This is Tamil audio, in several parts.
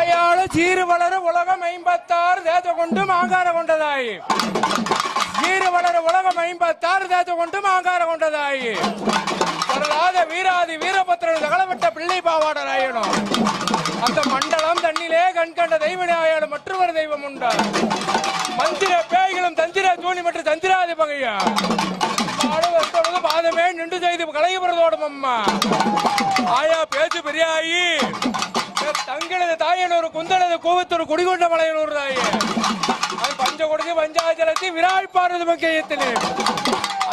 ஆயாள சீறு வளர உலகம் 56 தேச கொண்டு மாங்கார கொண்டதாயி. சீறு வளர உலகம் 56 தேச கொண்டு மாங்கார கொண்டதாயி. வரலாத வீராதி வீரபத்திரன் சகலப்பட்ட பிள்ளை பாவாடராயணும். அந்த மண்டலம் தண்ணிலே கண்கண்ட தெய்வனாயாலும் மற்றொரு தெய்வம் உண்டா. மந்திர பேய்களும் தந்திர தூணி மற்றும் தந்திராதி பகையா பாதமே நின்று செய்து கலைபுரதோடும் அம்மா. ஆயா பேச்சு பெரியாயி தங்களது தாயனூர் குந்தனது கூவத்தூர் குடிகொண்ட மலையனூர் தாயே. பஞ்ச கொடுத்து பஞ்சாச்சலத்தி விரால் பார்வதி மக்கியத்தினே.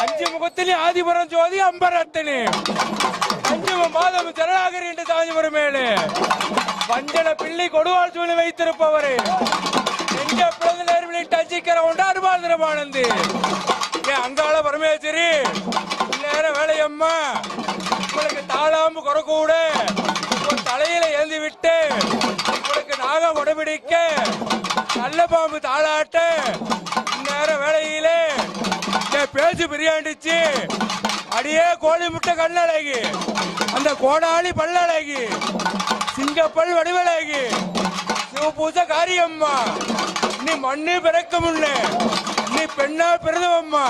5 முகத்திலே ஆதிபுரம் ஜோதி அம்பரத்தினே. 5 மாதம் ஜனநாகரி என்று தாஞ்சிபுரம் மேலே வஞ்சன பிள்ளை கொடுவாள் சூழி வைத்திருப்பவரே. எங்க பிறந்த நேர்விலிட்டு அஞ்சிக்கிற உண்டு அருபால் திருமானந்து. அங்காள பரமேஸ்வரி நேரம் வேலையம்மா உங்களுக்கு தாளாம்பு குறக்கூட தலையில ஏந்தி விட்டு உங்களுக்கு நாகம் உடம்பிடிக்க நல்ல பாம்பு தாளாட்ட நேரம் வேலையிலே பேச்சு பிரியாண்டிச்சு. அடியே கோழி முட்டை கண்ணழகி அந்த கோடாளி பல்லழகி சிங்கப்பல் வடிவழகி சிவபூச காரியம்மா. நீ மண்ணு பிறக்க முன்ன நீ பெண்ணா பிறந்தவம்மா.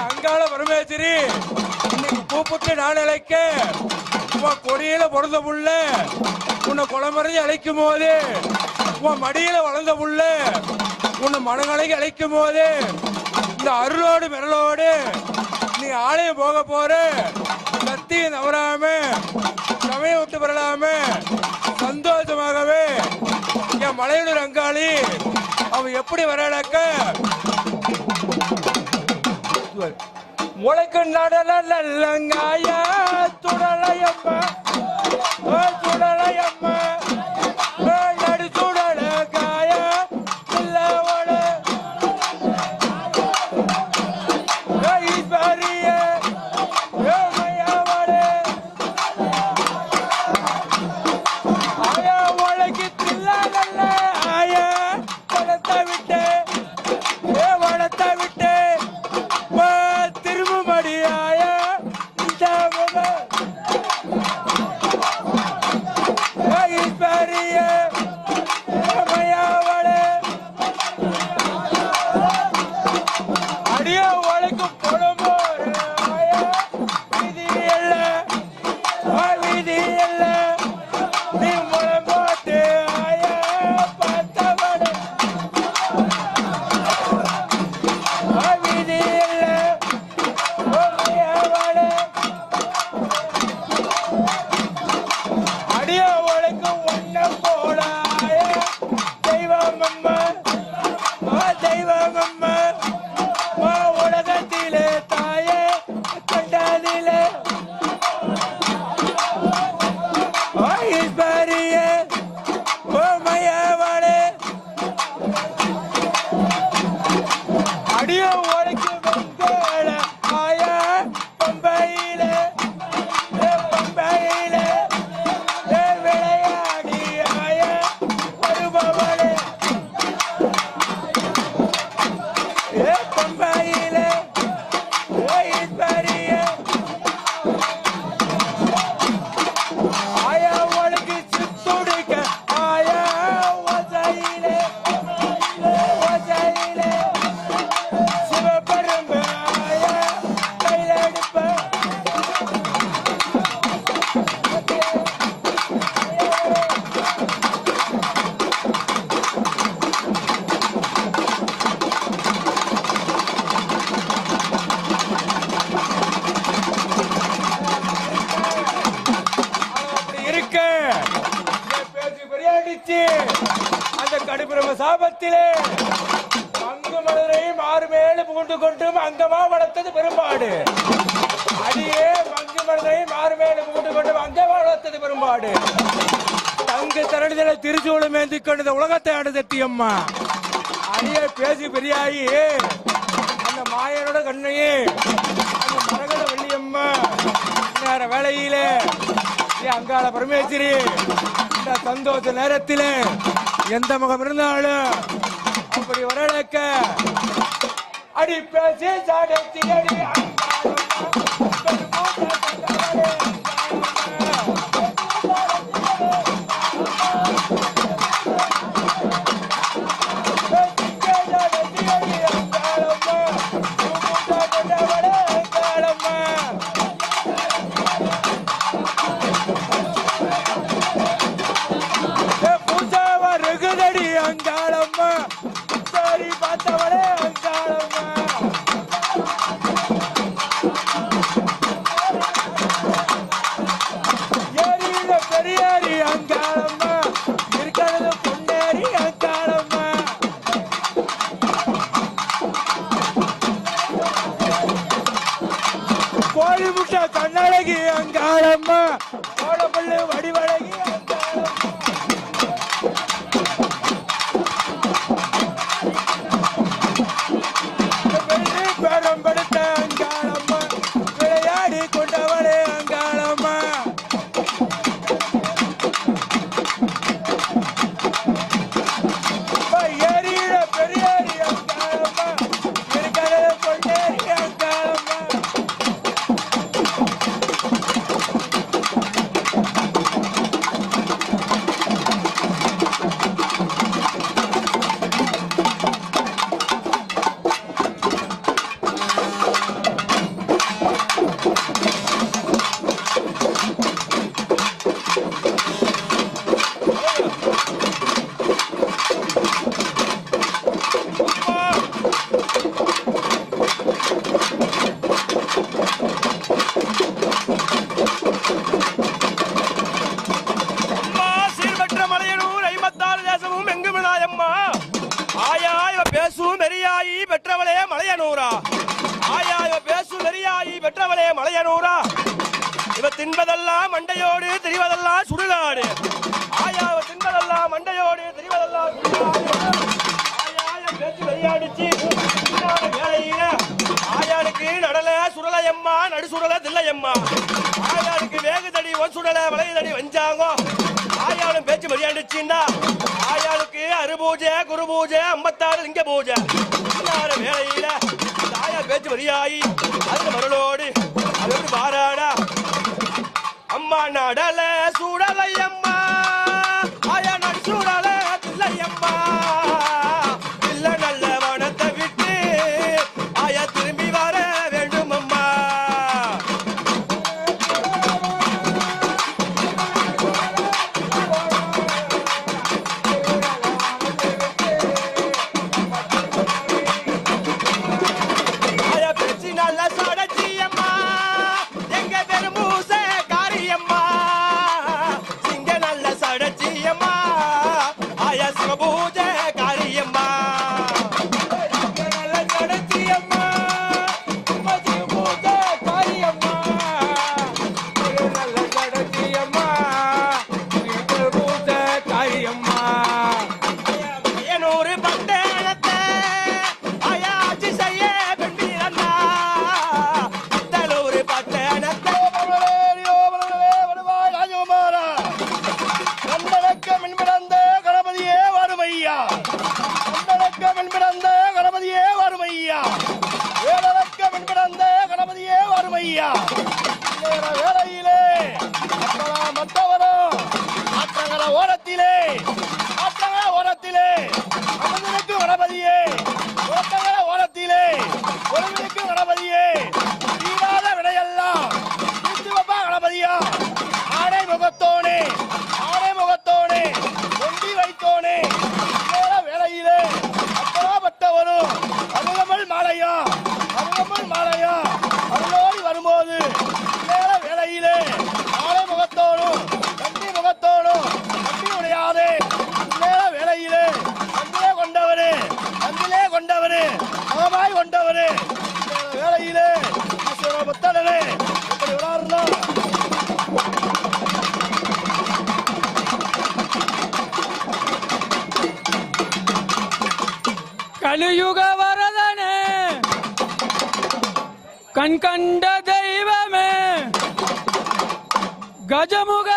அங்காள பரமேஸ்வரி இன்னைக்கு கூப்பிட்டு நான் அழைக்க உன் கொடியில பிறந்த புள்ள உன்னை குளமறைஞ்சு அழைக்கும் போது உன் மடியில வளர்ந்த புள்ள உன்னை மனங்களைக்கு அழைக்கும் போது இந்த அருளோடு மிரளோடு நீ ஆலயம் போக போற. சத்தியம் தவறாம சமயம் விட்டு பெறலாம சந்தோஷமாகவே என் மலையனூர் அங்காளி அவன் எப்படி வரலக்க உழைக்கு நடல நல்லங்காயா துடலையம்மா துடலையம்மா நடு துடல காயா இல்லவோட ஈஸ்வரிய மையாவோட ஆயா உழைக்கு தில்ல நல்ல ஆயா வளர்த்த விட்டு வளர்த்த விட்டு அந்த கடுபிரம சாபத்திலே அங்கு மதுரை மாறுமேலு புகுண்டு கொண்டு அங்கமா வளர்த்தது பெரும்பாடு. அடியே மங்கு மதுரை மாறுமேலு புகுண்டு கொண்டு அங்கமா வளர்த்தது பெரும்பாடு. தங்கு தரணிதல திருச்சூளம் ஏந்தி கொண்டு உலகத்தை ஆடு தட்டியம்மா. அடியே பேசி பெரியாயி அந்த மாயனோட கண்ணையே அந்த மரகத வெள்ளியம்மா நேர வேலையிலே அங்காள பரமேஸ்வரி இந்த சந்தோஷ நேரத்தில் எந்த முகம் இருந்தாலும் அப்படி வரலக்க அடி பேசி சாடத்தி அடி வந்தவளே அங்காளம்மா ஏரியில பெரியாரி அங்காளம்மா இருக்கிறது பொன்னேரி அங்காளம்மா கோழி முட்டை கண்ணழகி அங்காளம்மா கோலப்பள்ளு வடிவழகி பேரம்படுத்த அங்காளம்மா விளையாடி கொண்டவளே அங்காளம்மா ஏரியில பெரியாரி அங்காளம்மா இருக்கிறது பொன்னேரி அங்காளம்மா பெற்றவளே மலையனூரா ஆயா இவ பேசும் நெறியாயி பெற்றவளே மலையனூரா இவ தின்பதெல்லாம் மண்டையோடு திரிவதெல்லாம் சுடுகாடு ஆயா இவ தின்பதெல்லாம் மண்டையோடு திரிவதெல்லாம் சுடுகாடு ஆயா பேச்சு விளையாடிச்சு வேலையில ஆயாளுக்கு நடல சுடலையம்மா நடு சுடல தில்லையம்மா ஆயாளுக்கு வேகுதடி ஒன் சுடல வளையதடி வஞ்சாங்கோ ஆயாளும் பேச்சு விளையாடிச்சுன்னா ஆயாளுக்கு அருபூஜை குரு பூஜை 56 லிங்க பூஜை வேலையில தாயா பேச்சு வரியாயி அது மருளோடு அது பாராடா அம்மா நடல சூடலையம்மா ஆயா நடு சூடல தில்லையம்மா இல்ல நல்ல வனத்தை விட்டு ஆயா திரும்பி வர வேண்டும் அம்மா வேலையிலே மற்றவரும் ஆற்றங்கர ஓரத்திலே அமர்ந்திருக்கு கணபதியே ஓட்டங்கர ஓரத்திலே ஒருவனுக்கு கணபதியே தீராத விடையெல்லாம் கிறிஸ்துவப்பா கணபதியா ஆடை முகத்தோனே ஒண்டி வைத்தோனே வேலையிலே அப்பராப்பட்டவரும் அருகமல் மாலையா அருளோடி வரும்போது வேலையிலே ஆலை முகத்தோடும் கண்டி முகத்தோடும் கண்டி உடையாதே வேலையிலே அந்திலே கொண்டவரே மகமாய் கொண்டவரே வேலையிலே புத்தனே இப்படி விளாடுறா கலியுக வரதனே கண் கண்ட தெய்வமே கஜமுக